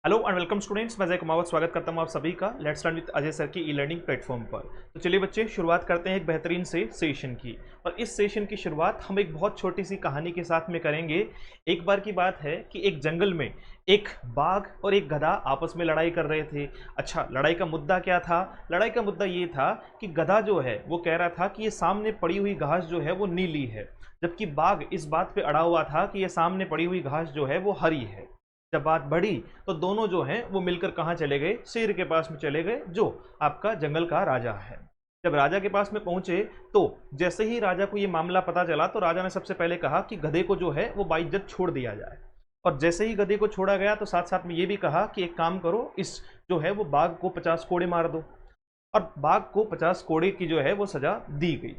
Hello and welcome students, मैं जय कुमावत स्वागत करता हूं आप सभी का let's learn with Ajay sir की ई लर्निंग प्लेटफॉर्म पर। तो चलिए बच्चे, शुरुआत करते हैं एक बेहतरीन से सेशन की। और इस सेशन की शुरुआत हम एक बहुत छोटी सी कहानी के साथ में करेंगे। एक बार की बात है कि एक जंगल में एक बाघ और एक गधा आपस में लड़ाई कर रहे थे। अच्छा, लड़ाई का मुद्दा क्या था? लड़ाई का मुद्दा ये था कि गधा जो है वो कह रहा था कि ये सामने पड़ी हुई घास जो है वो नीली है, जबकि बाघ इस बात पे अड़ा हुआ था कि ये सामने पड़ी हुई घास जो है वो हरी है। जब बात बढ़ी तो दोनों जो हैं वो मिलकर कहाँ चले गए? शेर के पास में चले गए, जो आपका जंगल का राजा है। जब राजा के पास में पहुंचे तो जैसे ही राजा को ये मामला पता चला तो राजा ने सबसे पहले कहा कि गधे को जो है वो बाइज्जत छोड़ दिया जाए। और जैसे ही गधे को छोड़ा गया तो साथ साथ में ये भी कहा कि एक काम करो, इस जो है वो बाघ को 50 कोड़े मार दो। और बाघ को 50 कोड़े की जो है वो सजा दी गई।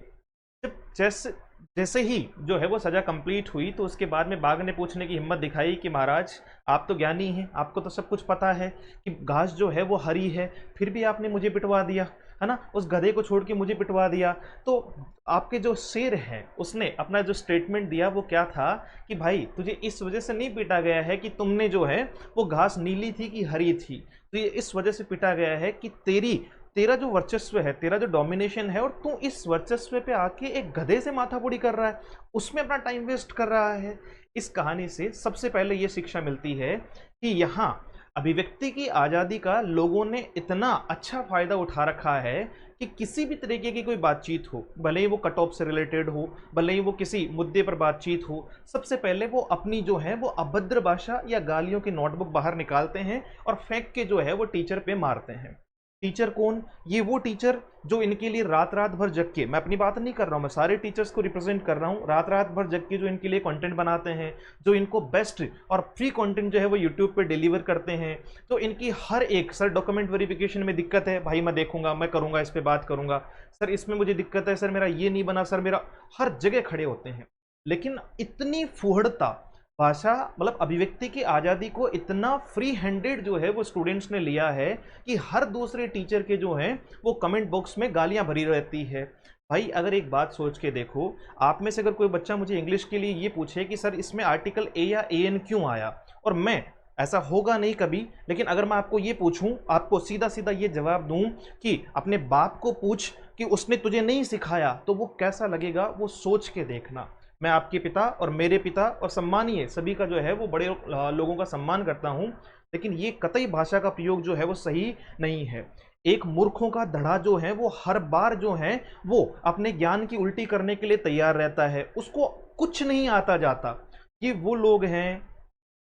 जब जैसे जैसे ही जो है वो सजा कंप्लीट हुई तो उसके बाद में बाघ ने पूछने की हिम्मत दिखाई कि महाराज, आप तो ज्ञानी हैं, आपको तो सब कुछ पता है कि घास जो है वो हरी है, फिर भी आपने मुझे पिटवा दिया, है ना? उस गधे को छोड़ के मुझे पिटवा दिया। तो आपके जो शेर हैं उसने अपना जो स्टेटमेंट दिया वो क्या था कि भाई, तुझे इस वजह से नहीं पीटा गया है कि तुमने जो है वो घास नीली थी कि हरी थी, तो ये इस वजह से पीटा गया है कि तेरा जो वर्चस्व है, तेरा जो डोमिनेशन है, और तू इस वर्चस्व पे आके एक गधे से माथापुड़ी कर रहा है, उसमें अपना टाइम वेस्ट कर रहा है। इस कहानी से सबसे पहले ये शिक्षा मिलती है कि यहाँ अभिव्यक्ति की आज़ादी का लोगों ने इतना अच्छा फायदा उठा रखा है कि किसी भी तरीके की कोई बातचीत हो, भले ही वो कट ऑफ से रिलेटेड हो, भले ही वो किसी मुद्दे पर बातचीत हो, सबसे पहले वो अपनी जो है वो अभद्र भाषा या गालियों की नोटबुक बाहर निकालते हैं और फेंक के जो है वो टीचर पे मारते हैं। टीचर कौन? ये वो टीचर जो इनके लिए रात रात भर जग के, मैं अपनी बात नहीं कर रहा हूँ, मैं सारे टीचर्स को रिप्रेजेंट कर रहा हूँ, रात रात भर जग के जो इनके लिए कंटेंट बनाते हैं, जो इनको बेस्ट और फ्री कंटेंट जो है वो यूट्यूब पे डिलीवर करते हैं। तो इनकी हर एक, सर डॉक्यूमेंट वेरिफिकेशन में दिक्कत है, भाई मैं देखूंगा, मैं करूंगा, इस पर बात करूंगा, सर इसमें मुझे दिक्कत है, सर मेरा ये नहीं बना, सर मेरा, हर जगह खड़े होते हैं। लेकिन इतनी फुहड़ता भाषा, मतलब अभिव्यक्ति की आज़ादी को इतना फ्री हैंडेड जो है वो स्टूडेंट्स ने लिया है कि हर दूसरे टीचर के जो हैं वो कमेंट बॉक्स में गालियां भरी रहती है। भाई अगर एक बात सोच के देखो, आप में से अगर कोई बच्चा मुझे इंग्लिश के लिए ये पूछे कि सर इसमें आर्टिकल ए या ए एन क्यों आया, और मैं, ऐसा होगा नहीं कभी, लेकिन अगर मैं आपको ये पूछूं, आपको सीधा सीधा ये जवाब दूं कि अपने बाप को पूछ कि उसने तुझे नहीं सिखाया, तो वो कैसा लगेगा वो सोच के देखना। मैं आपके पिता और मेरे पिता और सम्मानीय सभी का जो है वो बड़े लोगों का सम्मान करता हूं, लेकिन ये कतई भाषा का प्रयोग जो है वो सही नहीं है। एक मूर्खों का धड़ा जो है वो हर बार जो है वो अपने ज्ञान की उल्टी करने के लिए तैयार रहता है, उसको कुछ नहीं आता जाता। ये वो लोग हैं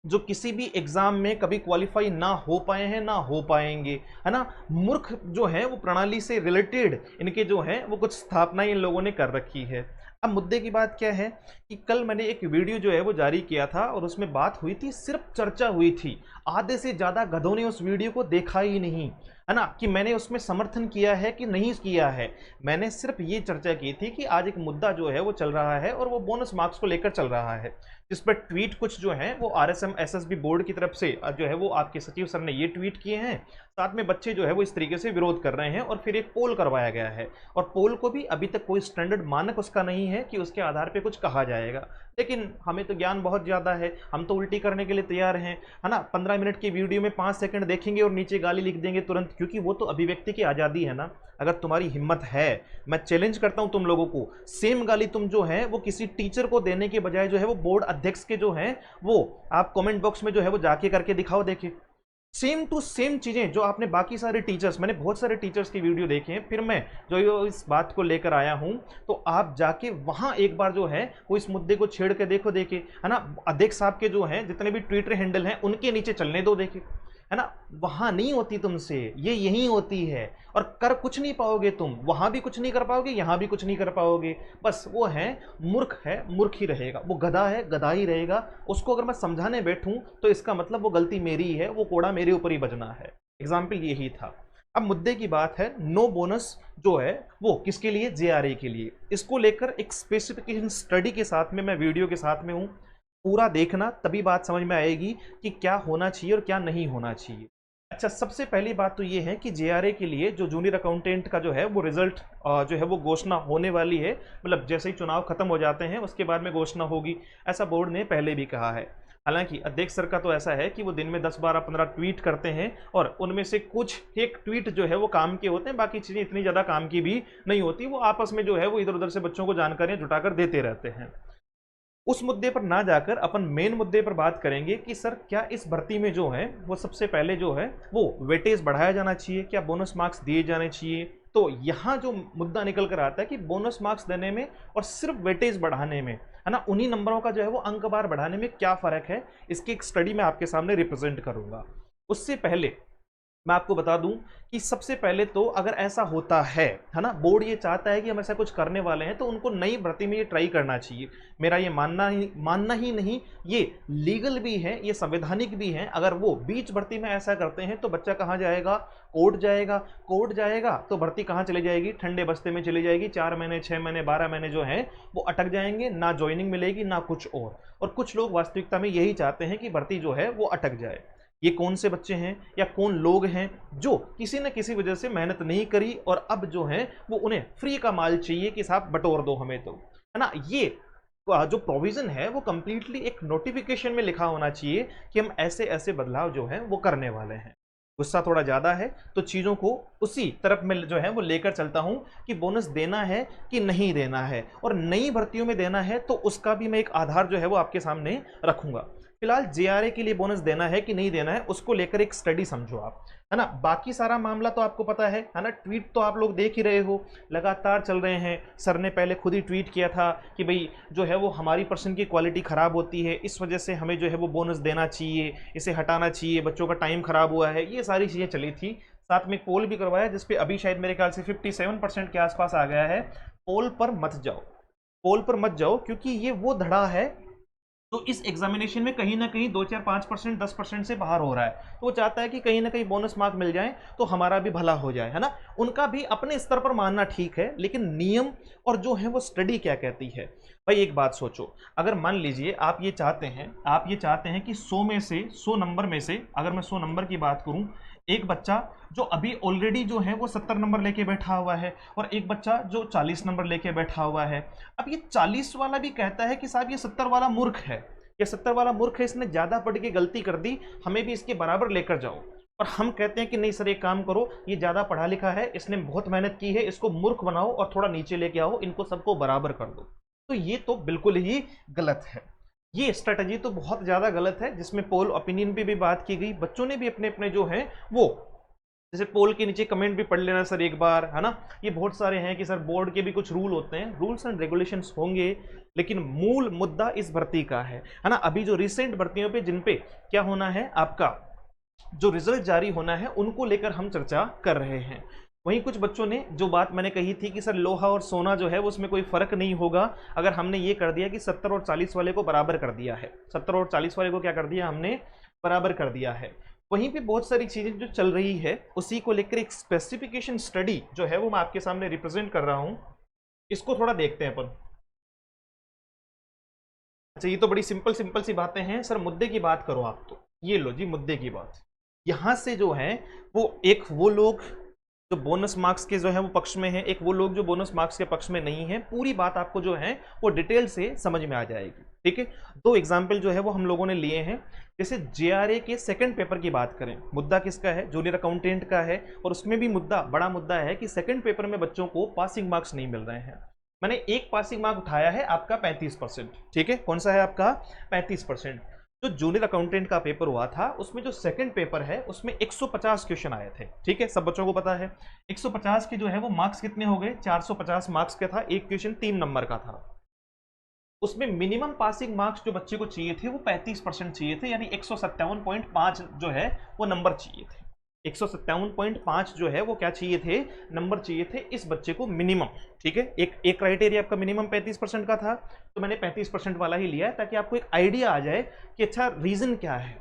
जो किसी भी एग्जाम में कभी क्वालिफाई ना हो पाए हैं, ना हो पाएंगे, है ना? मूर्ख जो है वो प्रणाली से रिलेटेड इनके जो है वो कुछ स्थापना इन लोगों ने कर रखी है। अब मुद्दे की बात क्या है कि कल मैंने एक वीडियो जो है वो जारी किया था और उसमें बात हुई थी, सिर्फ चर्चा हुई थी, आधे से ज्यादा गधों ने उस वीडियो को देखा ही नहीं, है ना? कि मैंने उसमें समर्थन किया है कि नहीं किया है। मैंने सिर्फ ये चर्चा की थी कि आज एक मुद्दा जो है वो चल रहा है और वो बोनस मार्क्स को लेकर चल रहा है, जिस पर ट्वीट कुछ जो है वो आरएसएम एसएसबी बोर्ड की तरफ से जो है वो आपके सचिव सर ने ये ट्वीट किए हैं, साथ में बच्चे जो है वो इस तरीके से विरोध कर रहे हैं, और फिर एक पोल करवाया गया है, और पोल को भी अभी तक कोई स्टैंडर्ड मानक उसका नहीं है कि उसके आधार पे कुछ कहा जाएगा। लेकिन हमें तो ज्ञान बहुत ज़्यादा है, हम तो उल्टी करने के लिए तैयार हैं, है ना? 15 मिनट की वीडियो में 5 सेकंड देखेंगे और नीचे गाली लिख देंगे तुरंत, क्योंकि वो तो अभिव्यक्ति की आज़ादी है ना। अगर तुम्हारी हिम्मत है, मैं चैलेंज करता हूं तुम लोगों को, सेम गाली तुम जो है वो किसी टीचर को देने के बजाय जो है वो बोर्ड अध्यक्ष के जो है वो आप कमेंट बॉक्स में जो है वो जाके करके दिखाओ, देखिए सेम टू सेम चीजें जो आपने बाकी सारे टीचर्स, मैंने बहुत सारे टीचर्स की वीडियो देखे हैं, फिर मैं जो इस बात को लेकर आया हूं, तो आप जाके वहां एक बार जो है वो इस मुद्दे को छेड़ के देखो, देखे, है ना? अध्यक्ष साहब के जो है जितने भी ट्विटर हैंडल हैं उनके नीचे चलने दो, देखे, है ना? वहां नहीं होती तुमसे, ये यही होती है, और कर कुछ नहीं पाओगे तुम, वहां भी कुछ नहीं कर पाओगे, यहां भी कुछ नहीं कर पाओगे। बस वो है मूर्ख, है मूर्ख ही रहेगा, वो गधा है गधा ही रहेगा। उसको अगर मैं समझाने बैठूं तो इसका मतलब वो गलती मेरी है, वो कोड़ा मेरे ऊपर ही बजना है। एग्जाम्पल यही था। अब मुद्दे की बात है, नो बोनस जो है वो किसके लिए? जेआरए के लिए। इसको लेकर एक स्पेसिफिकेशन स्टडी के साथ में मैं वीडियो के साथ में हूं, पूरा देखना, तभी बात समझ में आएगी कि क्या होना चाहिए और क्या नहीं होना चाहिए। अच्छा, सबसे पहली बात तो ये है कि जेआरए के लिए जो जूनियर अकाउंटेंट का जो है वो रिजल्ट जो है वो घोषणा होने वाली है, मतलब जैसे ही चुनाव खत्म हो जाते हैं उसके बाद में घोषणा होगी, ऐसा बोर्ड ने पहले भी कहा है। हालांकि अध्यक्ष सर का तो ऐसा है कि वो दिन में 10, 12, 15 ट्वीट करते हैं और उनमें से कुछ एक ट्वीट जो है वो काम के होते हैं, बाकी चीज़ें इतनी ज़्यादा काम की भी नहीं होती। वो आपस में जो है वो इधर उधर से बच्चों को जानकारियां जुटाकर देते रहते हैं। उस मुद्दे पर ना जाकर अपन मेन मुद्दे पर बात करेंगे कि सर क्या इस भर्ती में जो है वो सबसे पहले जो है वो वेटेज बढ़ाया जाना चाहिए, क्या बोनस मार्क्स दिए जाने चाहिए। तो यहाँ जो मुद्दा निकल कर आता है कि बोनस मार्क्स देने में और सिर्फ वेटेज बढ़ाने में, है ना, उन्हीं नंबरों का जो है वो अंक बार बढ़ाने में क्या फ़र्क है, इसकी एक स्टडी मैं आपके सामने रिप्रेजेंट करूँगा। उससे पहले मैं आपको बता दूं कि सबसे पहले तो अगर ऐसा होता है ना, बोर्ड ये चाहता है कि हम ऐसा कुछ करने वाले हैं, तो उनको नई भर्ती में ये ट्राई करना चाहिए। मेरा ये मानना ही नहीं, ये लीगल भी है, ये संवैधानिक भी है। अगर वो बीच भर्ती में ऐसा करते हैं तो बच्चा कहाँ जाएगा, कोर्ट जाएगा। कोर्ट जाएगा तो भर्ती कहाँ चली जाएगी, ठंडे बस्ते में चली जाएगी। 4 महीने 6 महीने 12 महीने जो है वो अटक जाएंगे, ना ज्वाइनिंग मिलेगी ना कुछ और कुछ लोग वास्तविकता में यही चाहते हैं कि भर्ती जो है वो अटक जाए। ये कौन से बच्चे हैं या कौन लोग हैं जो किसी न किसी वजह से मेहनत नहीं करी और अब जो है वो उन्हें फ्री का माल चाहिए कि साहब बटोर दो हमें, तो है ना। ये जो प्रोविजन है वो कंप्लीटली एक नोटिफिकेशन में लिखा होना चाहिए कि हम ऐसे ऐसे बदलाव जो है वो करने वाले हैं। गुस्सा थोड़ा ज़्यादा है तो चीज़ों को उसी तरफ में जो है वो लेकर चलता हूं कि बोनस देना है कि नहीं देना है, और नई भर्तियों में देना है तो उसका भी मैं एक आधार जो है वो आपके सामने रखूंगा। फिलहाल जेआरए के लिए बोनस देना है कि नहीं देना है उसको लेकर एक स्टडी समझो आप, है ना। बाकी सारा मामला तो आपको पता है ना। ट्वीट तो आप लोग देख ही रहे हो, लगातार चल रहे हैं। सर ने पहले खुद ही ट्वीट किया था कि भाई जो है वो हमारी पर्सन की क्वालिटी ख़राब होती है, इस वजह से हमें जो है वो बोनस देना चाहिए, इसे हटाना चाहिए, बच्चों का टाइम ख़राब हुआ है, ये सारी चीज़ें चली थी। साथ में पोल भी करवाया जिसपे अभी शायद मेरे ख्याल से 57% के आसपास आ गया है। पोल पर मत जाओ, पोल पर मत जाओ, क्योंकि ये वो धड़ा है तो इस एग्जामिनेशन में कहीं ना कहीं 2, 4, 5%, 10% से बाहर हो रहा है। तो वो चाहता है कि कहीं ना कहीं बोनस मार्क मिल जाए तो हमारा भी भला हो जाए, है ना। उनका भी अपने स्तर पर मानना ठीक है, लेकिन नियम और जो है वो स्टडी क्या कहती है। भाई एक बात सोचो, अगर मान लीजिए आप ये चाहते हैं कि 100 में से 100 नंबर में से अगर मैं 100 नंबर की बात करूं, एक बच्चा जो अभी ऑलरेडी जो है वो 70 नंबर लेके बैठा हुआ है और एक बच्चा जो 40 नंबर लेके बैठा हुआ है। अब ये 40 वाला भी कहता है कि साहब ये 70 वाला मूर्ख है, ये 70 वाला मूर्ख है, इसने ज़्यादा पढ़ के गलती कर दी, हमें भी इसके बराबर लेकर जाओ। और हम कहते हैं कि नहीं सर एक काम करो, ये ज़्यादा पढ़ा लिखा है, इसने बहुत मेहनत की है, इसको मूर्ख बनाओ और थोड़ा नीचे लेके आओ, इनको सबको बराबर कर दो। तो ये तो बिल्कुल ही गलत है, ये स्ट्रेटजी तो बहुत ज़्यादा गलत है, जिसमें पोल ओपिनियन पे भी बात की गई। बच्चों ने भी अपने अपने जो है वो, जैसे पोल के नीचे कमेंट भी पढ़ लेना सर एक बार, है ना। ये बहुत सारे हैं कि सर बोर्ड के भी कुछ रूल होते हैं, रूल्स एंड रेगुलेशंस होंगे, लेकिन मूल मुद्दा इस भर्ती का है ना। अभी जो रिसेंट भर्तियों पे जिन पे क्या होना है, आपका जो रिजल्ट जारी होना है, उनको लेकर हम चर्चा कर रहे हैं। वहीं कुछ बच्चों ने जो बात मैंने कही थी कि सर लोहा और सोना जो है वो उसमें कोई फर्क नहीं होगा अगर हमने ये कर दिया कि 70 और 40 वाले को बराबर कर दिया है, 70 और 40 वाले को क्या कर दिया हमने, बराबर कर दिया है। वहीं पे बहुत सारी चीज़ें जो चल रही है उसी को लेकर एक स्पेसिफिकेशन स्टडी जो है वो मैं आपके सामने रिप्रेजेंट कर रहा हूं, इसको थोड़ा देखते हैं अपन। अच्छा ये तो बड़ी सिंपल सिंपल सी बातें हैं सर, मुद्दे की बात करो आप, तो ये लो जी मुद्दे की बात। यहां से जो है वो लोग जो बोनस मार्क्स के जो है वो पक्ष में है, एक वो लोग जो बोनस मार्क्स के पक्ष में नहीं है। पूरी बात आपको जो है वो डिटेल से समझ में आ जाएगी, ठीक है। 2 एग्जाम्पल जो है वो हम लोगों ने लिए हैं। जैसे जेआरए के सेकंड पेपर की बात करें, मुद्दा किसका है, जूनियर अकाउंटेंट का है, और उसमें भी बड़ा मुद्दा है कि सेकंड पेपर में बच्चों को पासिंग मार्क्स नहीं मिल रहे हैं। मैंने एक पासिंग मार्क उठाया है आपका 35%, ठीक है। कौन सा है आपका 35%। जो जूनियर अकाउंटेंट का पेपर हुआ था उसमें जो सेकंड पेपर है उसमें 150 क्वेश्चन आए थे, ठीक है, सब बच्चों को पता है। 150 के जो है वो मार्क्स कितने हो गए, 450 मार्क्स का था, एक क्वेश्चन 3 नंबर का था। उसमें मिनिमम पासिंग मार्क्स जो बच्चे को चाहिए थे वो 35% चाहिए थे, यानी 157.5 जो है वो नंबर चाहिए थे। 157.5 जो है वो क्या चाहिए थे, नंबर चाहिए थे इस बच्चे को मिनिमम, ठीक है। एक क्राइटेरिया आपका मिनिमम 35% का था, तो मैंने 35% वाला ही लिया है ताकि आपको एक आइडिया आ जाए कि अच्छा रीजन क्या है,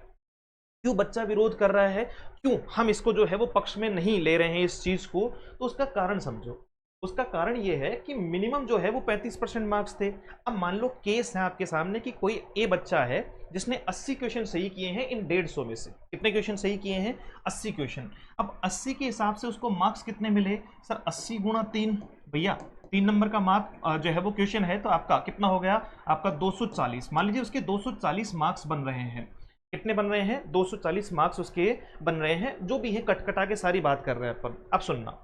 क्यों बच्चा विरोध कर रहा है, क्यों हम इसको जो है वो पक्ष में नहीं ले रहे हैं इस चीज को, तो उसका कारण समझो। उसका कारण ये है कि मिनिमम जो है वो 35% मार्क्स थे। अब मान लो केस है आपके सामने कि कोई ए बच्चा है जिसने 80 क्वेश्चन सही किए हैं इन 150 में से। कितने क्वेश्चन सही किए हैं, 80 क्वेश्चन। अब 80 के हिसाब से उसको मार्क्स कितने मिले सर, 80 गुणा 3, भैया 3 नंबर का मार्क जो है वो क्वेश्चन है, तो आपका कितना हो गया, आपका 240। मान लीजिए उसके 240 मार्क्स बन रहे हैं। कितने बन रहे हैं, 240 मार्क्स उसके बन रहे हैं, जो भी है कटकटा के सारी बात कर रहे हैं अपन। अब सुनना,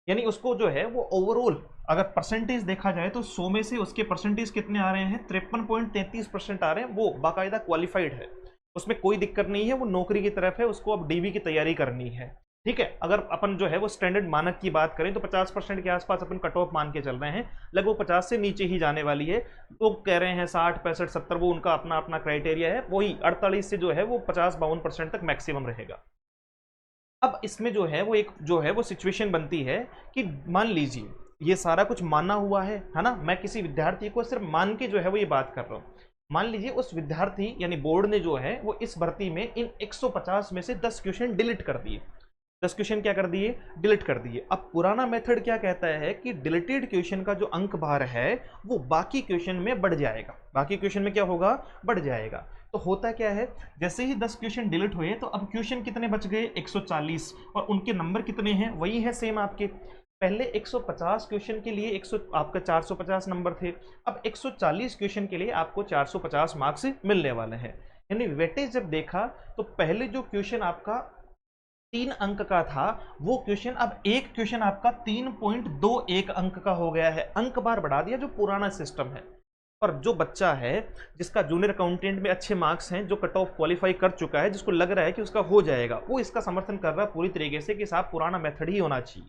यानी उसको जो है वो ओवरऑल अगर परसेंटेज देखा जाए तो 100 में से उसके परसेंटेज कितने आ रहे हैं, 53.33% आ रहे हैं। वो बाकायदा क्वालिफाइड है, उसमें कोई दिक्कत नहीं है, वो नौकरी की तरफ है, उसको अब डीवी की तैयारी करनी है। ठीक है, अगर अपन जो है वो स्टैंडर्ड मानक की बात करें तो 50% के आसपास अपन कट ऑफ मान के चल रहे हैं, लगभग 50 से नीचे ही जाने वाली है। लोग कह रहे हैं 60, 65, 70, वो उनका अपना अपना क्राइटेरिया है। वही 48 से जो है वो 50-52% तक मैक्सिमम रहेगा। अब इसमें जो है वो एक जो है वो सिचुएशन बनती है कि मान लीजिए ये सारा कुछ माना हुआ है ना, मैं किसी विद्यार्थी को सिर्फ मान के जो है वो ये बात कर रहा हूँ। मान लीजिए उस विद्यार्थी यानी बोर्ड ने जो है वो इस भर्ती में इन 150 में से 10 क्वेश्चन डिलीट कर दिए। 10 क्वेश्चन क्या कर दिए, डिलीट कर दिए। अब पुराना मेथड क्या कहता है कि डिलीटेड क्वेश्चन का जो अंक भार है वो बाकी क्वेश्चन में बढ़ जाएगा। बाकी क्वेश्चन में क्या होगा, बढ़ जाएगा। तो होता क्या है, जैसे ही 10 क्वेश्चन डिलीट हुए तो अब क्वेश्चन कितने बच गए, 140, और उनके नंबर कितने हैं, वही है सेम आपके। पहले 150 क्वेश्चन के लिए आपका 450 नंबर थे, अब 140 क्वेश्चन के लिए आपको 450 मार्क्स मिलने वाले हैं। यानी वेटेज जब देखा तो पहले जो क्वेश्चन आपका 3 अंक का था वो क्वेश्चन अब एक क्वेश्चन आपका 3.21 अंक का हो गया है। अंक बार बढ़ा दिया, जो पुराना सिस्टम है। और जो बच्चा है जिसका जूनियर अकाउंटेंट में अच्छे मार्क्स हैं, जो कट ऑफ क्वालिफाई कर चुका है, जिसको लग रहा है कि उसका हो जाएगा, वो इसका समर्थन कर रहा है पूरी तरीके से कि साहब पुराना मेथड ही होना चाहिए।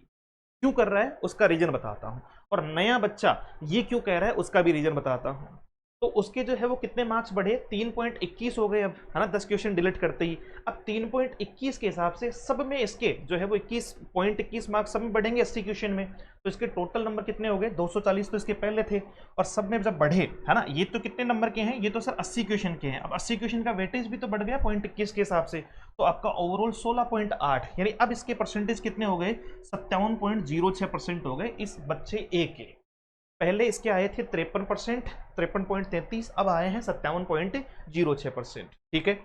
क्यों कर रहा है उसका रीजन बताता हूं, और नया बच्चा ये क्यों कह रहा है उसका भी रीजन बताता हूं। तो उसके जो है वो कितने मार्क्स बढ़े, 3.21 हो गए अब, है ना, 10 क्वेश्चन डिलीट करते ही। अब 3.21 के हिसाब से सब में इसके जो है वो 21.21 मार्क्स सब में बढ़ेंगे 80 क्वेश्चन में, तो इसके टोटल नंबर कितने हो गए, 240 तो इसके पहले थे, और सब में जब बढ़े, है ना, ये तो कितने नंबर के हैं, ये तो सर 80 क्वेश्चन के हैं। अब 80 क्वेश्चन का वेटेज भी तो बढ़ गया 0.21 के हिसाब से, तो आपका ओवरऑल 16.8, यानी अब इसके परसेंटेज कितने हो गए, 57.06% हो गए इस बच्चे ए के। पहले इसके आए थे 53%, 53.33, अब आए हैं 57.06%। ठीक है,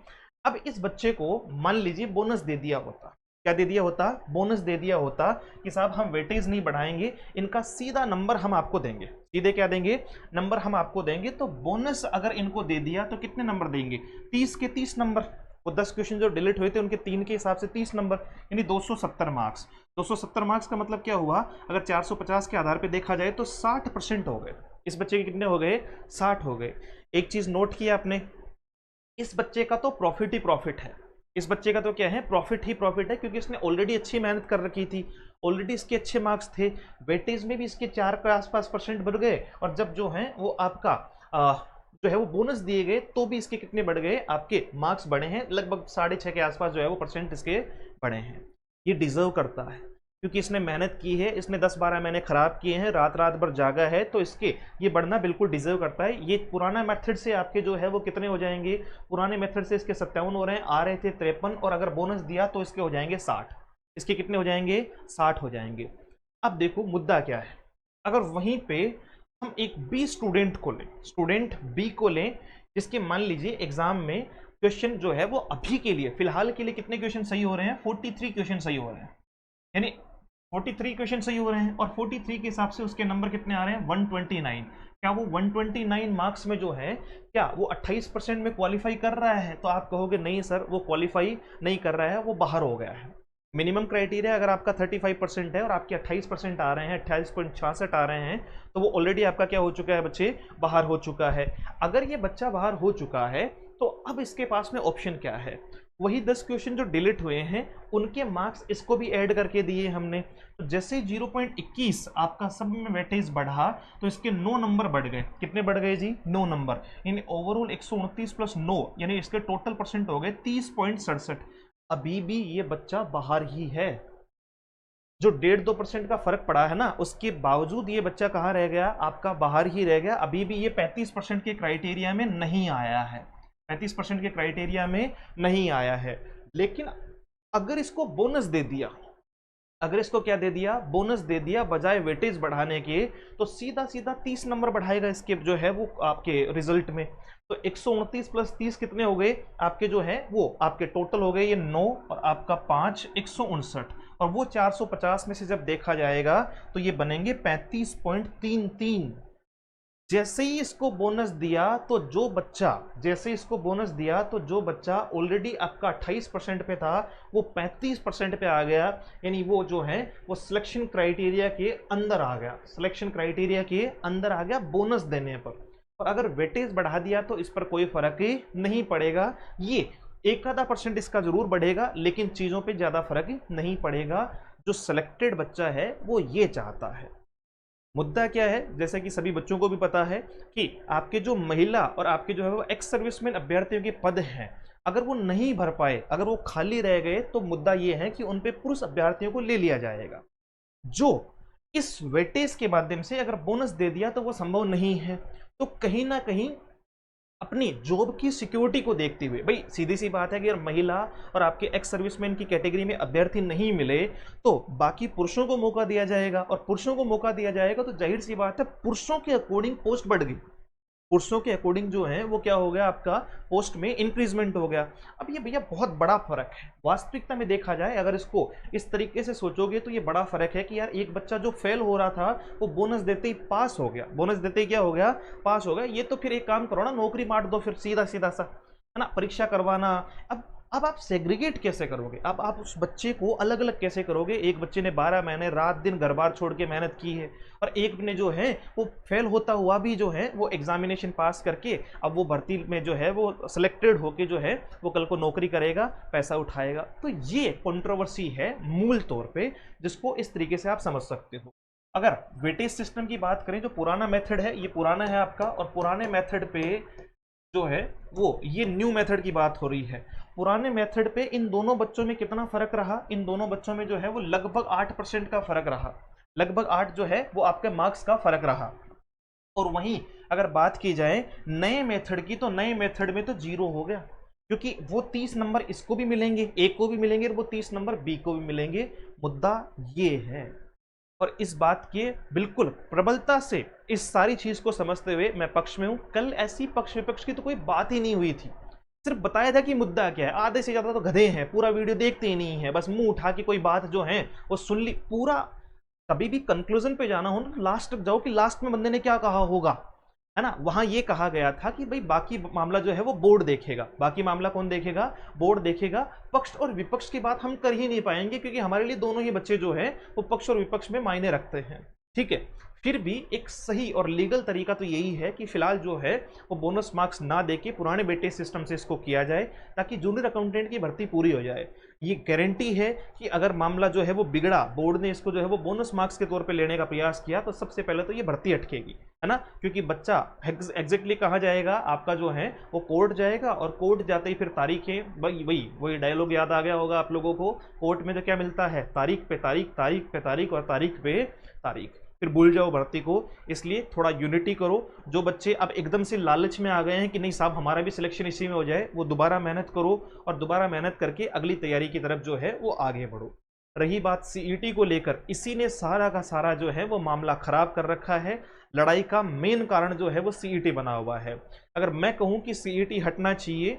अब इस बच्चे को मान लीजिए बोनस दे दिया होता, क्या दे दिया होता, बोनस दे दिया होता कि साहब हम वेटेज नहीं बढ़ाएंगे, इनका सीधा नंबर हम आपको देंगे, सीधे क्या देंगे, नंबर हम आपको देंगे। तो बोनस अगर इनको दे दिया तो कितने नंबर देंगे, 30 के 30 नंबर। वो 10 क्वेश्चन जो डिलीट हुए थे उनके 3 के हिसाब से 30 नंबर, यानी 270 मार्क्स। 270 मार्क्स का मतलब क्या हुआ, अगर 450 के आधार पे देखा जाए तो 60% हो गए। इस बच्चे के कितने हो गए, 60 हो गए। एक चीज नोट किया आपने, इस बच्चे का तो प्रॉफिट ही प्रॉफिट है, इस बच्चे का तो क्या है, प्रॉफिट ही प्रॉफिट है, क्योंकि इसने ऑलरेडी अच्छी मेहनत कर रखी थी, ऑलरेडी इसके अच्छे मार्क्स थे, वेटेज में भी इसके 4 के आसपास परसेंट बढ़ गए, और जब जो है वो आपका जो है वो बोनस दिए गए तो भी इसके कितने बढ़ गए, आपके मार्क्स बढ़े हैं, लगभग 6.5 के आसपास जो है वो परसेंट इसके बढ़े हैं। ये डिजर्व करता है, क्योंकि इसने मेहनत की है, इसने 10-12 महीने खराब किए हैं, रात रात भर जागा है, तो इसके ये बढ़ना बिल्कुल डिजर्व करता है। ये पुराना मेथड से आपके जो है वो कितने हो जाएंगे, पुराने मेथड से इसके 57 हो रहे हैं, आ रहे थे 53, और अगर बोनस दिया तो इसके हो जाएंगे 60। इसके कितने हो जाएंगे, 60 हो जाएंगे। अब देखो मुद्दा क्या है, अगर वहीं पे हम एक बी स्टूडेंट को लें, स्टूडेंट बी को लें, जिसके मान लीजिए एग्जाम में क्वेश्चन जो है वो अभी के लिए फिलहाल के लिए कितने क्वेश्चन सही हो रहे हैं, 43 क्वेश्चन सही हो रहे हैं, यानी 43 क्वेश्चन सही हो रहे हैं, और 43 के हिसाब से उसके नंबर कितने आ रहे हैं, 129। क्या वो 129 मार्क्स में जो है क्या वो 28% में क्वालिफाई कर रहा है, तो आप कहोगे नहीं सर वो क्वालिफाई नहीं कर रहा है, वो बाहर हो गया है। मिनिमम क्राइटेरिया अगर आपका 35% है और आपके 28% आ रहे हैं, 28.66 आ रहे हैं, तो वो ऑलरेडी आपका क्या हो चुका है बच्चे, बाहर हो चुका है। अगर ये बच्चा बाहर हो चुका है तो अब इसके पास में ऑप्शन क्या है, वही 10 क्वेश्चन जो डिलीट हुए हैं उनके मार्क्स इसको भी ऐड करके दिए हमने। तो जैसे 0.21 आपका सब में वेटेज बढ़ा तो इसके 9 नंबर बढ़ गए, कितने बढ़ गए जी, 9 नंबर, यानी ओवरऑल 129 + 9, यानी इसके टोटल परसेंट हो गए 30.67। अभी भी ये बच्चा बाहर ही है, जो 1.5-2% का फर्क पड़ा है ना, उसके बावजूद ये बच्चा कहाँ रह गया, आपका बाहर ही रह गया। अभी भी ये 35% के क्राइटेरिया में नहीं आया है, 35% के क्राइटेरिया में नहीं आया है। लेकिन अगर इसको बोनस दे दिया, अगर इसको क्या दे दिया, बोनस दे दिया बजाय वेटेज बढ़ाने के, तो सीधा सीधा 30 नंबर बढ़ाएगा इसके जो है वो आपके रिजल्ट में। तो 129 + 30 कितने हो गए आपके, जो है वो आपके टोटल हो गए ये 9 और आपका 5, 159, और वो 450 में से जब देखा जाएगा तो ये बनेंगे 35.33। जैसे ही इसको बोनस दिया तो जो बच्चा ऑलरेडी आपका 28% पे था वो 35% पे आ गया, यानी वो जो है वो सिलेक्शन क्राइटेरिया के अंदर आ गया बोनस देने पर। और अगर वेटेज बढ़ा दिया तो इस पर कोई फर्क ही नहीं पड़ेगा, ये एक आधा % इसका जरूर बढ़ेगा लेकिन चीजों पे ज्यादा फर्क नहीं पड़ेगा। जो सिलेक्टेड बच्चा है वो ये चाहता है। मुद्दा क्या है, जैसे कि सभी बच्चों को भी पता है कि आपके जो महिला और आपके जो है वो एक्स सर्विसमैन अभ्यर्थियों के पद हैं, अगर वो नहीं भर पाए, अगर वो खाली रह गए तो मुद्दा ये है कि उन पे पुरुष अभ्यर्थियों को ले लिया जाएगा। जो इस वेटेज के माध्यम से अगर बोनस दे दिया तो वो संभव नहीं है। तो कहीं ना कहीं अपनी जॉब की सिक्योरिटी को देखते हुए, भाई सीधी सी बात है कि अगर महिला और आपके एक्स सर्विसमैन की कैटेगरी में अभ्यर्थी नहीं मिले तो बाकी पुरुषों को मौका दिया जाएगा, और पुरुषों को मौका दिया जाएगा तो जाहिर सी बात है पुरुषों के अकॉर्डिंग पोस्ट बढ़ गई, पुरुषों के अकॉर्डिंग जो है वो क्या हो गया, आपका पोस्ट में इंक्रीजमेंट हो गया। अब ये भैया बहुत बड़ा फर्क है, वास्तविकता में देखा जाए अगर इसको इस तरीके से सोचोगे तो ये बड़ा फर्क है कि यार एक बच्चा जो फेल हो रहा था वो बोनस देते ही पास हो गया, बोनस देते ही क्या हो गया, पास हो गया। ये तो फिर एक काम करो ना, नौकरी बांट दो फिर सीधा सीधा सा, है ना, परीक्षा करवाना। अब आप सेग्रीगेट कैसे करोगे, अब आप उस बच्चे को अलग अलग कैसे करोगे। एक बच्चे ने 12 महीने रात दिन घर बार छोड़ के मेहनत की है, और एक ने जो है वो फेल होता हुआ भी जो है वो एग्जामिनेशन पास करके अब वो भर्ती में जो है वो सिलेक्टेड होके जो है वो कल को नौकरी करेगा, पैसा उठाएगा। तो ये कंट्रोवर्सी है मूल तौर पे, जिसको इस तरीके से आप समझ सकते हो। अगर वेटेज सिस्टम की बात करें, जो पुराना मेथड है ये पुराना है आपका, और पुराने मेथड पे जो है वो ये न्यू मेथड की बात हो रही है। पुराने मेथड पे इन दोनों बच्चों में कितना फर्क रहा, इन दोनों बच्चों में जो है वो लगभग 8% का फर्क रहा, लगभग 8 जो है वो आपके मार्क्स का फर्क रहा। और वहीं अगर बात की जाए नए मेथड की, तो नए मेथड में तो 0 हो गया, क्योंकि वो 30 नंबर इसको भी मिलेंगे, ए को भी मिलेंगे, और वो 30 नंबर बी को भी मिलेंगे। मुद्दा ये है, और इस बात के बिल्कुल प्रबलता से इस सारी चीज को समझते हुए मैं पक्ष में हूं। कल ऐसी पक्ष विपक्ष की तो कोई बात ही नहीं हुई थी, सिर्फ बताया था कि मुद्दा क्या है। आधे से ज्यादा तो गधे हैं, पूरा वीडियो देखते ही नहीं है, बस मुंह उठा के कोई बात जो है वो सुन ली। पूरा कभी भी कंक्लूजन पे जाना हो ना, लास्ट तक जाओ कि लास्ट में बंदे ने क्या कहा होगा, है ना। वहां ये कहा गया था कि भाई बाकी मामला जो है वो बोर्ड देखेगा। बाकी मामला कौन देखेगा, बोर्ड देखेगा। पक्ष और विपक्ष की बात हम कर ही नहीं पाएंगे, क्योंकि हमारे लिए दोनों ही बच्चे जो है वो पक्ष और विपक्ष में मायने रखते हैं, ठीक है। फिर भी एक सही और लीगल तरीका तो यही है कि फिलहाल जो है वो बोनस मार्क्स ना देके पुराने वेटेज सिस्टम से इसको किया जाए, ताकि जूनियर अकाउंटेंट की भर्ती पूरी हो जाए। ये गारंटी है कि अगर मामला जो है वो बिगड़ा, बोर्ड ने इसको जो है वो बोनस मार्क्स के तौर पे लेने का प्रयास किया, तो सबसे पहले तो ये भर्ती अटकेगी, है ना। क्योंकि बच्चा एग्जैक्टली कहाँ जाएगा, आपका जो है वो कोर्ट जाएगा, और कोर्ट जाते ही फिर तारीखें, वही डायलॉग याद आ गया होगा आप लोगों को। कोर्ट में तो क्या मिलता है, तारीख पे तारीख, तारीख पे तारीख, और तारीख पे तारीख, फिर भूल जाओ भर्ती को। इसलिए थोड़ा यूनिटी करो। जो बच्चे अब एकदम से लालच में आ गए हैं कि नहीं साहब हमारा भी सिलेक्शन इसी में हो जाए, वो दोबारा मेहनत करो, और दोबारा मेहनत करके अगली तैयारी की तरफ जो है वो आगे बढ़ो। रही बात सीईटी को लेकर, इसी ने सारा का सारा जो है वो मामला खराब कर रखा है। लड़ाई का मेन कारण जो है वो सीईटी बना हुआ है। अगर मैं कहूँ कि सीईटी हटना चाहिए,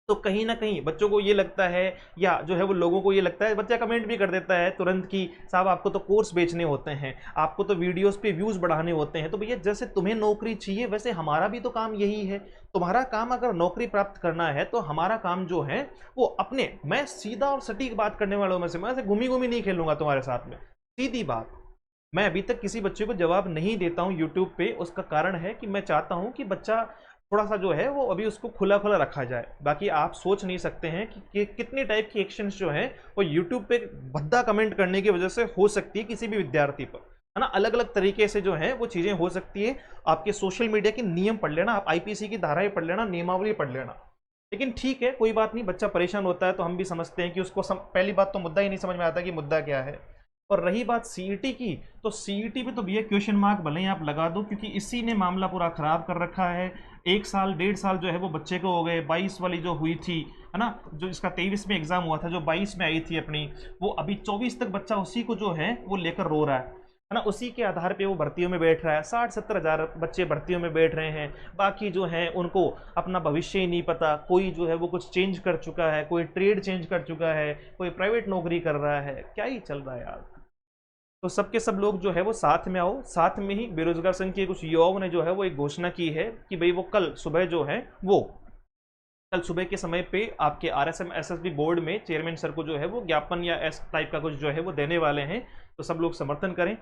तो कहीं ना कहीं बच्चों को ये लगता है, या जो है वो लोगों को ये लगता है, बच्चा कमेंट भी कर देता है तुरंत कि साहब आपको तो कोर्स बेचने होते हैं, आपको तो वीडियोस पे व्यूज बढ़ाने होते हैं। तो भैया जैसे तुम्हें नौकरी चाहिए वैसे हमारा भी तो काम यही है। तुम्हारा काम अगर नौकरी प्राप्त करना है तो हमारा काम जो है वो अपने, मैं सीधा और सटीक बात करने वालों में से, मैं ऐसे घूमी घूमी नहीं खेलूंगा तुम्हारे साथ में, सीधी बात। मैं अभी तक किसी बच्चे को जवाब नहीं देता हूँ यूट्यूब पे, उसका कारण है कि मैं चाहता हूँ कि बच्चा थोड़ा सा जो है वो अभी उसको खुला खुला रखा जाए। बाकी आप सोच नहीं सकते हैं कि कितने टाइप की एक्शंस जो हैं वो यूट्यूब पे भद्दा कमेंट करने की वजह से हो सकती है किसी भी विद्यार्थी पर, है ना। अलग अलग तरीके से जो है वो चीज़ें हो सकती है। आपके सोशल मीडिया के नियम पढ़ लेना, आप आईपीसी की धाराएं पढ़ लेना, नियमावली पढ़ लेना। लेकिन ठीक है, कोई बात नहीं, बच्चा परेशान होता है तो हम भी समझते हैं कि उसको पहली बात तो मुद्दा ही नहीं समझ में आता कि मुद्दा क्या है। और रही बात सीईटी की, तो सीईटी पे तो भैया क्वेश्चन मार्क भले ही आप लगा दो, क्योंकि इसी ने मामला पूरा खराब कर रखा है। 1 साल 1.5 साल जो है वो बच्चे को हो गए। 22 वाली जो हुई थी, है ना, जो इसका 23 में एग्जाम हुआ था, जो 22 में आई थी अपनी, वो अभी 24 तक बच्चा उसी को जो है वो लेकर रो रहा है। है ना, उसी के आधार पे वो भर्तियों में बैठ रहा है। 60-70 हज़ार बच्चे भर्तियों में बैठ रहे हैं, बाकी जो हैं उनको अपना भविष्य ही नहीं पता। कोई जो है वो कुछ चेंज कर चुका है, कोई ट्रेड चेंज कर चुका है, कोई प्राइवेट नौकरी कर रहा है, क्या ही चल रहा है यार। तो सबके सब लोग जो है वो साथ में आओ। साथ में ही बेरोजगार संघ के कुछ युवाओं ने जो है वो एक घोषणा की है कि भाई वो कल सुबह जो है वो कल सुबह के समय पे आपके आरएसएम एसएसबी बोर्ड में चेयरमैन सर को जो है वो ज्ञापन या एस टाइप का कुछ जो है वो देने वाले हैं। तो सब लोग समर्थन करें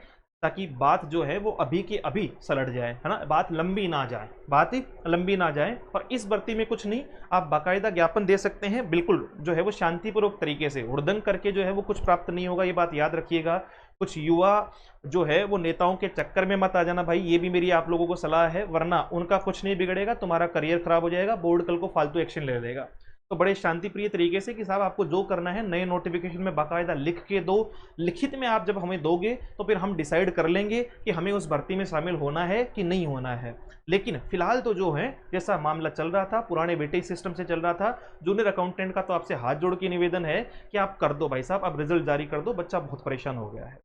ताकि बात जो है वो अभी के अभी सलट जाए, है ना, बात लंबी ना जाए, बात ही लंबी ना जाए। और इस भर्ती में कुछ नहीं, आप बाकायदा ज्ञापन दे सकते हैं, बिल्कुल जो है वो शांतिपूर्वक तरीके से। हुड़दंग करके जो है वो कुछ प्राप्त नहीं होगा, ये बात याद रखिएगा। कुछ युवा जो है वो नेताओं के चक्कर में मत आ जाना भाई, ये भी मेरी आप लोगों को सलाह है, वरना उनका कुछ नहीं बिगड़ेगा, तुम्हारा करियर खराब हो जाएगा, बोर्ड कल को फालतू एक्शन ले लेगा। तो बड़े शांतिप्रिय तरीके से कि साहब आपको जो करना है नए नोटिफिकेशन में बाकायदा लिख के दो। लिखित में आप जब हमें दोगे तो फिर हम डिसाइड कर लेंगे कि हमें उस भर्ती में शामिल होना है कि नहीं होना है। लेकिन फिलहाल तो जो है जैसा मामला चल रहा था, पुराने वेटेज सिस्टम से चल रहा था, जूनियर अकाउंटेंट का तो आपसे हाथ जोड़ के निवेदन है कि आप कर दो भाई साहब, अब रिजल्ट जारी कर दो, बच्चा बहुत परेशान हो गया है।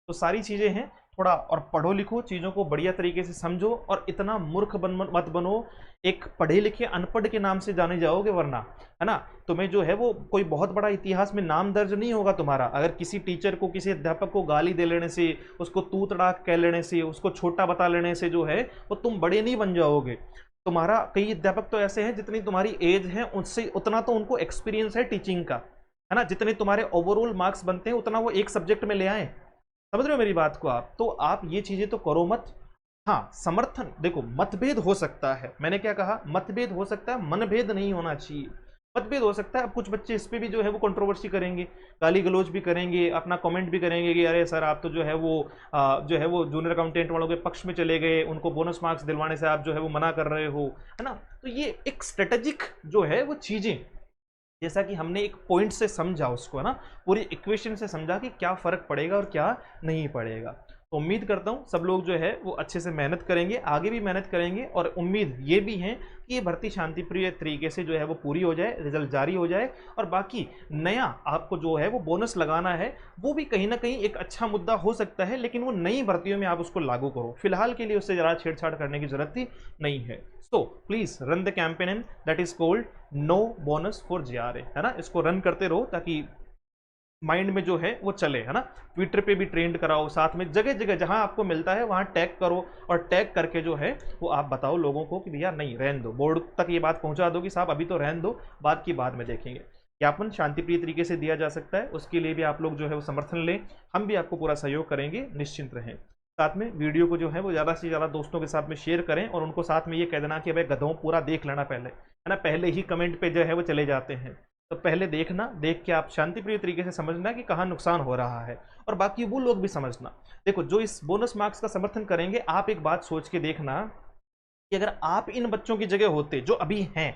तो सारी चीज़ें हैं, थोड़ा और पढ़ो लिखो, चीज़ों को बढ़िया तरीके से समझो, और इतना मूर्ख मत बनो एक पढ़े लिखे अनपढ़ के नाम से जाने जाओगे, वरना है ना तुम्हें जो है वो कोई बहुत बड़ा इतिहास में नाम दर्ज नहीं होगा तुम्हारा। अगर किसी टीचर को, किसी अध्यापक को गाली दे लेने से, उसको तू तड़ाक कह लेने से, उसको छोटा बता लेने से जो है वो तुम बड़े नहीं बन जाओगे। तुम्हारा कई अध्यापक तो ऐसे हैं जितनी तुम्हारी एज है उससे उतना तो उनको एक्सपीरियंस है टीचिंग का, है ना, जितने तुम्हारे ओवरऑल मार्क्स बनते हैं उतना वो एक सब्जेक्ट में ले आए। समझ रहे हो मेरी बात को आप? तो आप ये चीजें तो करो मत। हाँ, समर्थन देखो, मतभेद हो सकता है, मैंने क्या कहा, मतभेद हो सकता है, मनभेद नहीं होना चाहिए। मतभेद हो सकता है, अब कुछ बच्चे इस पे भी जो है वो कंट्रोवर्सी करेंगे, गाली गलौज भी करेंगे, अपना कमेंट भी करेंगे कि अरे सर आप तो जो है वो जूनियर अकाउंटेंट वालों के पक्ष में चले गए, उनको बोनस मार्क्स दिलवाने से आप जो है वो मना कर रहे हो, है ना। तो ये एक स्ट्रेटेजिक जो है वो चीजें, जैसा कि हमने एक पॉइंट से समझा उसको, है ना, पूरी इक्वेशन से समझा कि क्या फर्क पड़ेगा और क्या नहीं पड़ेगा। तो उम्मीद करता हूँ सब लोग जो है वो अच्छे से मेहनत करेंगे, आगे भी मेहनत करेंगे, और उम्मीद ये भी है कि ये भर्ती शांतिप्रिय तरीके से जो है वो पूरी हो जाए, रिजल्ट जारी हो जाए, और बाकी नया आपको जो है वो बोनस लगाना है वो भी कहीं ना कहीं एक अच्छा मुद्दा हो सकता है, लेकिन वो नई भर्तियों में आप उसको लागू करो। फिलहाल के लिए उससे ज़रा छेड़छाड़ करने की जरूरत ही नहीं है। So please run the campaign and that is called no bonus for GRA, है ना, इसको रन करते रहो ताकि माइंड में जो है वो चले, है ना। ट्विटर पे भी ट्रेंड कराओ, साथ में जगह जगह जहां आपको मिलता है वहां टैग करो, और टैग करके जो है वो आप बताओ लोगों को कि भैया नहीं रहने दो, बोर्ड तक ये बात पहुंचा दो कि साहब अभी तो रहने दो, बात की बाद में देखेंगे। ज्ञापन शांतिप्रिय तरीके से दिया जा सकता है, उसके लिए भी आप लोग जो है वो समर्थन लें, हम भी आपको पूरा सहयोग करेंगे, निश्चिंत रहें। साथ में वीडियो को जो है वो ज़्यादा से ज़्यादा दोस्तों के साथ में शेयर करें, और उनको साथ में ये कह देना कि भाई गधों पूरा देख लेना पहले, है ना, पहले ही कमेंट पे जो है वो चले जाते हैं, तो पहले देखना, देख के आप शांतिप्रिय तरीके से समझना कि कहाँ नुकसान हो रहा है, और बाकी वो लोग भी समझना। देखो जो इस बोनस मार्क्स का समर्थन करेंगे, आप एक बात सोच के देखना कि अगर आप इन बच्चों की जगह होते जो अभी हैं,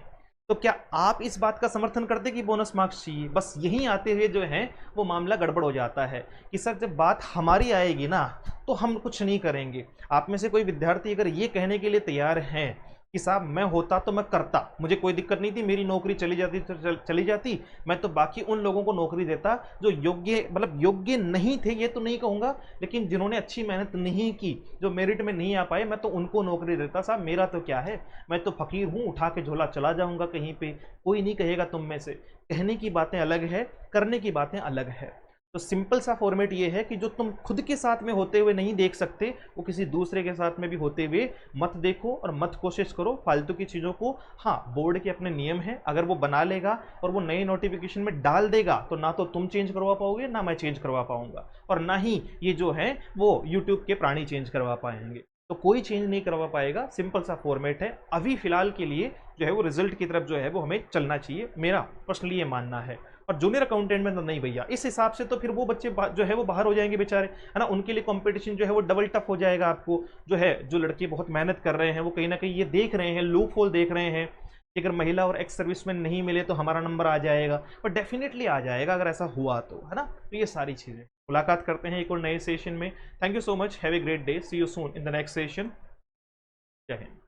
तो क्या आप इस बात का समर्थन करते कि बोनस मार्क्स चाहिए? बस यहीं आते हुए जो है वो मामला गड़बड़ हो जाता है कि सर जब बात हमारी आएगी ना तो हम कुछ नहीं करेंगे। आप में से कोई विद्यार्थी अगर ये कहने के लिए तैयार हैं कि साहब मैं होता तो मैं करता, मुझे कोई दिक्कत नहीं थी, मेरी नौकरी चली जाती तो चली जाती, मैं तो बाकी उन लोगों को नौकरी देता जो योग्य, मतलब योग्य नहीं थे ये तो नहीं कहूँगा, लेकिन जिन्होंने अच्छी मेहनत नहीं की, जो मेरिट में नहीं आ पाए, मैं तो उनको नौकरी देता। साहब मेरा तो क्या है, मैं तो फकीर हूँ, उठा के झोला चला जाऊँगा कहीं पर, कोई नहीं कहेगा तुम में से। कहने की बातें अलग है, करने की बातें अलग है। तो सिंपल सा फॉर्मेट ये है कि जो तुम खुद के साथ में होते हुए नहीं देख सकते, वो किसी दूसरे के साथ में भी होते हुए मत देखो, और मत कोशिश करो फालतू की चीज़ों को। हाँ, बोर्ड के अपने नियम हैं, अगर वो बना लेगा और वो नए नोटिफिकेशन में डाल देगा तो ना तो तुम चेंज करवा पाओगे, ना मैं चेंज करवा पाऊंगा, और ना ही ये जो है वो यूट्यूब के प्राणी चेंज करवा पाएंगे। तो कोई चेंज नहीं करवा पाएगा, सिंपल सा फॉर्मेट है। अभी फिलहाल के लिए जो है वो रिजल्ट की तरफ जो है वो हमें चलना चाहिए, मेरा पर्सनली ये मानना है। और जूनियर अकाउंटेंट में तो नहीं भैया, इस हिसाब से तो फिर वो बच्चे जो है वो बाहर हो जाएंगे बेचारे, है ना, उनके लिए कंपटीशन जो है वो डबल टफ हो जाएगा। आपको जो है, जो लड़के बहुत मेहनत कर रहे हैं वो कहीं ना कहीं ये देख रहे हैं, लूप होल देख रहे हैं कि अगर महिला और एक्स सर्विसमैन नहीं मिले तो हमारा नंबर आ जाएगा, और डेफिनेटली आ जाएगा अगर ऐसा हुआ तो, है ना। तो ये सारी चीज़ें मुलाकात करते हैं एक और नए सेशन में। Thank you so much, have a great day, see you soon in the next session. जय हिंद।